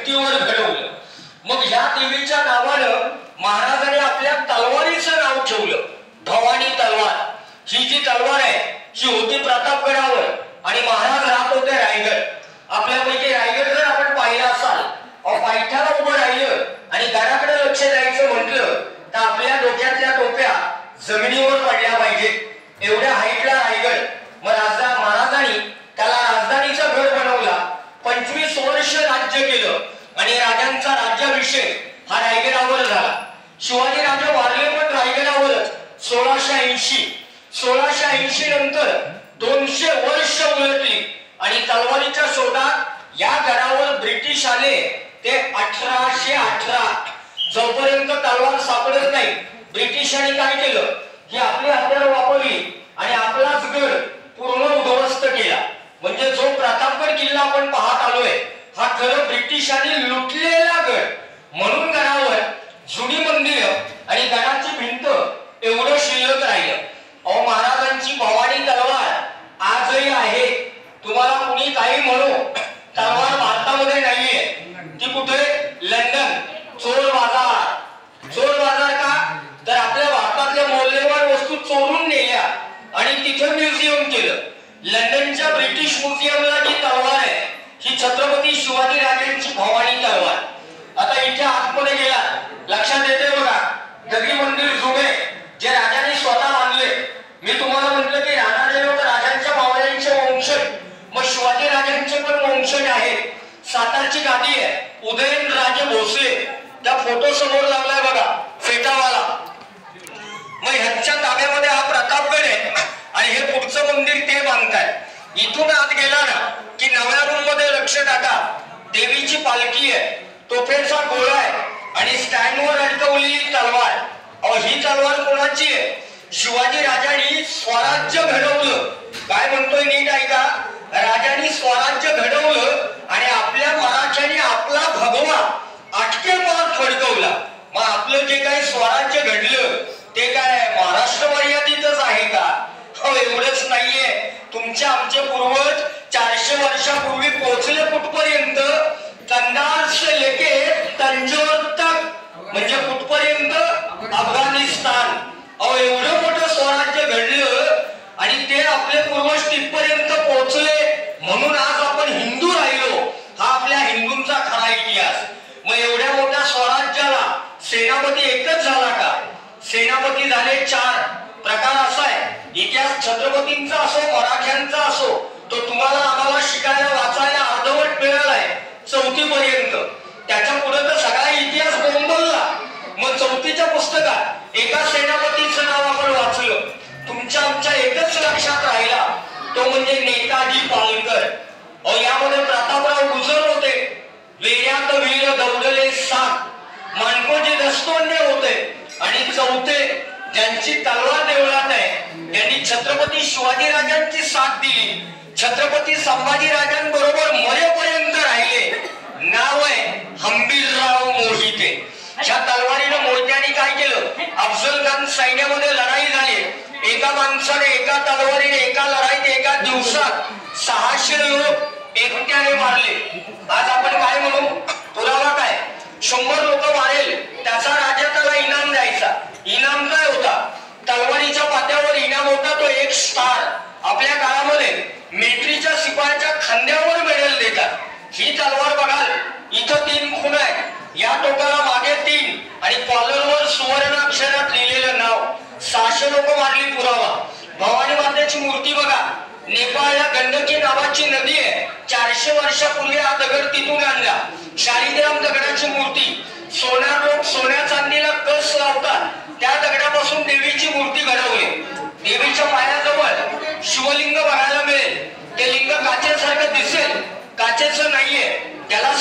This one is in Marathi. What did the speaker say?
भिंतीवर घडवलं. मग ह्या देवीच्या नावानं महाराजांनी आपल्या तलवारीचं नाव ठेवलं, भवानी तलवार. ही जी तलवार आहे ही होती प्रतापगडावर आणि महाराज राहत होते रायगड. आपल्यापैकी रायगड जर आपण पाहिला असाल, पायथ्याला उभं राहिलं आणि गडाकडे लक्ष द्यायचं म्हटलं तर आपल्या डोक्यातल्या टोप्या जमिनीवर पडल्या पाहिजे, एवढ्या हाईटला रायगड. मग महाराजांनी त्याला राजधानीचा गड बनवला. 25 वर्ष राज्य केलं आणि राजांचा राज्याभिषेक हा रायगडावर झाला. शिवाजी राजा वारले पण रायगडावरच. 1680 नंतर 200 वर्ष उलटली आणि तलवारीच्या शोधात या गडावर ब्रिटिश आले ते 1818. जोपर्यंत तलवार सापडत नाही, ब्रिटिशांनी काय केलं की आपली हत्यारं वापरली आणि आपलाच गड पूर्ण उद्ध्वस्त केला. म्हणजे जो प्रतापगड किल्ला आपण पाहत आलोय हा खरं ब्रिटिशांनी लुटलेला गड. म्हणून गडावर जुनी मंदिर आणि गडाची भिंत एवढं शिल्लक राहिलं. महाराजांची भवानी तलवार आजही आहे. तुम्हाला कुणी काही म्हणो, तलवार भारतामध्ये नाहीये, ती कुठे? लंडन. चोर बाजार. चोर बाजार का? तर आपल्या भारतातल्या मौल्यवान वस्तू चोरून नेल्या आणि तिथे म्युझियम केलं. लंडनच्या ब्रिटिश म्युझियमला जी तलवार आहे ही छत्रपती शिवाजी राजांची भवानी तलवार. आता इथे आतमध्ये गेला लक्षात येते बघा, दगडी मंदिर जुने जे राजांनी स्वतः बांधले. मी तुम्हाला म्हटलं की राणा लोक राजांच्या मावळ्यांचे वंशज, मग शिवाजी राजांचे पण वंशज आहेत. सातारची गादी आहे उदयनराजे भोसले, त्या फोटो समोर लावलाय बघा फेटावाला. मग ह्यांच्या ताब्यामध्ये हा प्रतापगड आहे आणि हे पुढचं मंदिर ते बांधताय. इथून आत गेला ना की नव्या रूम मध्ये लक्ष टाका, देवीची पालखी आहे, तोफेचा गोळा आहे आणि स्टँडवर अडकवलेली तलवार. ही तलवार कोणाची आहे? शिवाजी राजांनी स्वराज्य घडवलं. काय म्हणतोय नीट ऐका, राजांनी स्वराज्य घडवलं आणि आपल्या मराठ्याने आपला भगवा आटके पार फडकवला. मग आपलं जे काही स्वराज्य घडलं ते काय महाराष्ट्र मर्यादितच आहे का? एवढंच नाहीये. तुमचे आमचे पूर्वज 400 वर्षापूर्वी पोहोचले कुठपर्यंत? कंधार से लेके तंजौर तक, म्हणजे कुठपर्यंत? अफगाणिस्तान. एवढं मोठं स्वराज्य घडलं आणि ते आपले पूर्वज तिथपर्यंत पोहोचले म्हणून आज आपण हिंदू राहिलो. हा आपल्या हिंदूंचा खरा इतिहास. मग एवढ्या मोठ्या स्वराज्याला सेनापती एकच झाला का? सेनापती झाले 4. प्रकार असा आहे, इतिहास छत्रपतींचा असो मराठ्यांचा असो तो तुम्हाला आम्हाला शिकायला वाचायला अर्धवट मिळालाय 4थी पर्यंत. त्याच्या पुढे तर सगळा इतिहास बोंबलला. मग 4थीच्या पुस्तकात एका सेनापतीचं नाव आपण वाचलं, तुमच्या आमच्या एकच लक्षात राहिला, तो म्हणजे नेताजी पालकर. यामध्ये प्रतापराव गुजर होते, वेऱ्यात वीर दौडले 7, मानकोजी दस्तोंडे होते आणि 4थे ज्यांची तलवार देवळात आहे त्यांनी छत्रपती शिवाजी राजांची साथ दिली. छत्रपती संभाजी राजांबरोबर मरेपर्यंत राहिले. नाव आहे हंबीरराव मोहिते. ह्या तलवारीनं मोहित्यांनी काय केलं? अफजल खान सैन्यामध्ये लढाई झाली, एका माणसाने एका तलवारीने एका लढाईत एका दिवसात 600 लोक एकट्याने मारले. आज आपण काय म्हणू? पुरावा काय? 100 लोक मारेल त्याचा राजा त्याला इनाम द्यायचा. इनाम काय होता? तलवारीच्या पात्यावर इनाम होता तो 1 स्टार. आपल्या काळामध्ये मिलिटरीच्या शिपायाच्या खांद्यावर मेडल देतात. ही तलवार बघाल, इथं 3 खूण आहे, या टोकाला मागे 3 आणि कॉलरवर सुवर्ण अक्षरात लिहिलेलं नाव. 600 लोक मारली. पुरावा भवानी मातेची मूर्ती बघा, नेपाळला गंडकी नावाची नदी आहे, 400 वर्षापूर्वी हा दगड तिथून आणला. शालिग्राम दगडाची मूर्ती. सोन्या लोक सोन्या चांदीला कस लावतात, त्या दगडापासून देवीची मूर्ती घडवली. देवीच्या पायाजवळ शिवलिंग बघायला मिळेल. ते लिंग काचेसारखं दिसेल, काचेचं नाहीये, त्याला